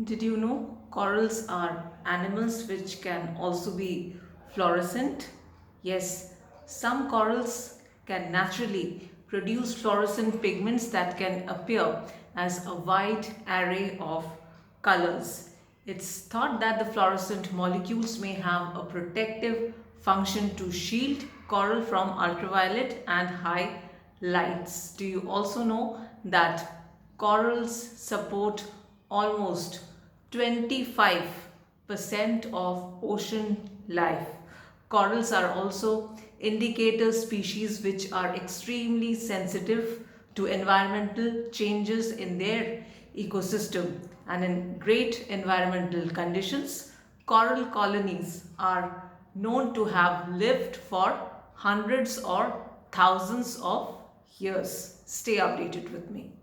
Did you know corals are animals which can also be fluorescent? Yes, some corals can naturally produce fluorescent pigments that can appear as a wide array of colors. It's thought that the fluorescent molecules may have a protective function to shield coral from ultraviolet and high lights. Do you also know that corals support almost 25% of ocean life? Corals are also indicator species which are extremely sensitive to environmental changes in their ecosystem, and in great environmental conditions, coral colonies are known to have lived for hundreds or thousands of years. Stay updated with me.